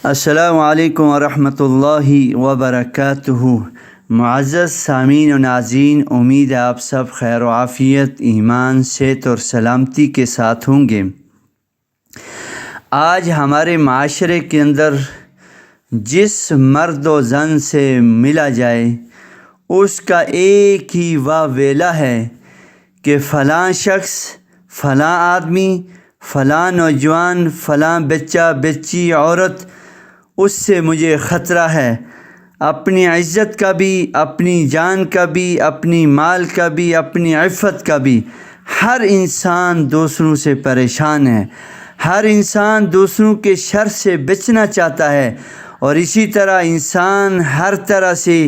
السلام علیکم ورحمۃ اللہ وبرکاتہ۔ معزز سامعین و ناظرین، امید ہے آپ سب خیر و عافیت، ایمان، صحت اور سلامتی کے ساتھ ہوں گے۔ آج ہمارے معاشرے کے اندر جس مرد و زن سے ملا جائے اس کا ایک ہی ویلا ہے کہ فلاں شخص، فلاں آدمی، فلاں نوجوان، فلاں بچہ، بچی، عورت، اس سے مجھے خطرہ ہے۔ اپنی عزت کا بھی، اپنی جان کا بھی، اپنی مال کا بھی، اپنی عفت کا بھی۔ ہر انسان دوسروں سے پریشان ہے، ہر انسان دوسروں کے شر سے بچنا چاہتا ہے، اور اسی طرح انسان ہر طرح سے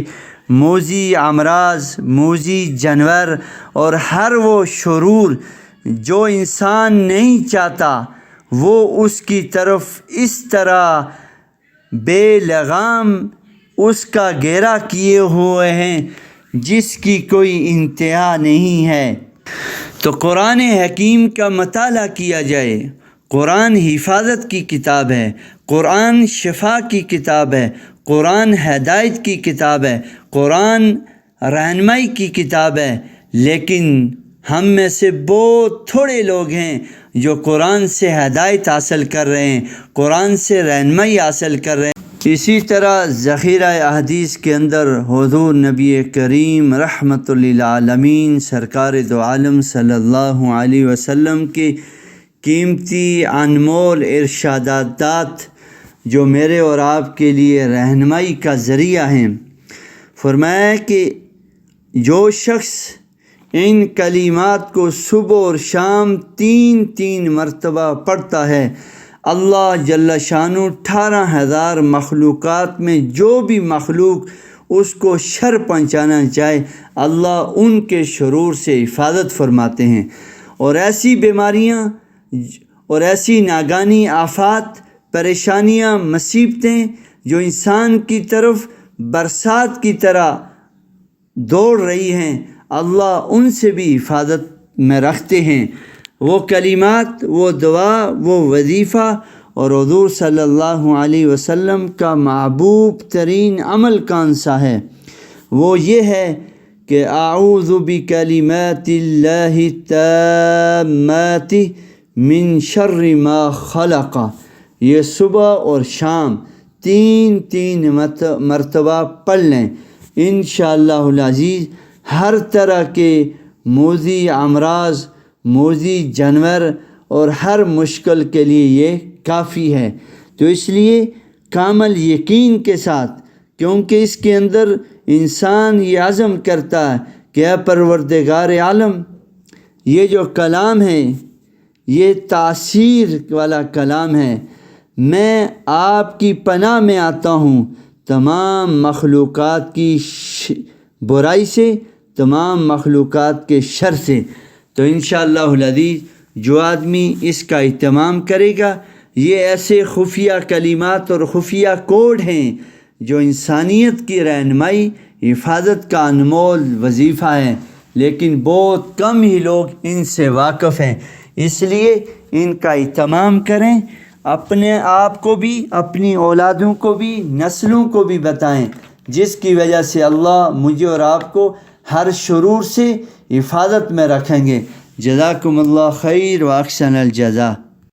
موذی امراض، موذی جانور اور ہر وہ شرور جو انسان نہیں چاہتا وہ اس کی طرف اس طرح بے لگام اس کا گھیرا کیے ہوئے ہیں جس کی کوئی انتہا نہیں ہے۔ تو قرآن حکیم کا مطالعہ کیا جائے۔ قرآن حفاظت کی کتاب ہے، قرآن شفا کی کتاب ہے، قرآن ہدایت کی کتاب ہے، قرآن رہنمائی کی کتاب ہے، لیکن ہم میں سے بہت تھوڑے لوگ ہیں جو قرآن سے ہدایت حاصل کر رہے ہیں، قرآن سے رہنمائی حاصل کر رہے ہیں۔ اسی طرح ذخیرہ احادیث کے اندر حضور نبی کریم رحمۃ للعالمین سرکار دو عالم صلی اللہ علیہ وسلم کے قیمتی انمول ارشادات جو میرے اور آپ کے لیے رہنمائی کا ذریعہ ہیں، فرمایا کہ جو شخص ان کلمات کو صبح اور شام 3 مرتبہ پڑھتا ہے، اللہ جل شانہ 18,000 مخلوقات میں جو بھی مخلوق اس کو شر پہنچانا چاہے، اللہ ان کے شرور سے حفاظت فرماتے ہیں، اور ایسی بیماریاں اور ایسی ناگہانی آفات، پریشانیاں، مصیبتیں جو انسان کی طرف برسات کی طرح دوڑ رہی ہیں، اللہ ان سے بھی حفاظت میں رکھتے ہیں۔ وہ کلمات، وہ دعا، وہ وظیفہ اور حضور صلی اللہ علیہ وسلم کا محبوب ترین عمل کون سا ہے؟ وہ یہ ہے کہ اعوذ بکلمات اللہ التامات من شر ما خلق۔ یہ صبح اور شام 3 مرتبہ پڑھ لیں، انشاءاللہ العزیز ہر طرح کے موذی امراض، موذی جانور اور ہر مشکل کے لیے یہ کافی ہے۔ تو اس لیے کامل یقین کے ساتھ، کیونکہ اس کے اندر انسان یہ عزم کرتا ہے کہ اے پروردگار عالم، یہ جو کلام ہے یہ تاثیر والا کلام ہے، میں آپ کی پناہ میں آتا ہوں تمام مخلوقات کی برائی سے، تمام مخلوقات کے شر سے۔ تو انشاءاللہ العزیز جو آدمی اس کا اہتمام کرے گا، یہ ایسے خفیہ کلمات اور خفیہ کوڈ ہیں جو انسانیت کی رہنمائی، حفاظت کا انمول وظیفہ ہے، لیکن بہت کم ہی لوگ ان سے واقف ہیں۔ اس لیے ان کا اہتمام کریں، اپنے آپ کو بھی، اپنی اولادوں کو بھی، نسلوں کو بھی بتائیں، جس کی وجہ سے اللہ مجھے اور آپ کو ہر شرور سے حفاظت میں رکھیں گے۔ جزاکم اللہ خیر و احسن الجزا۔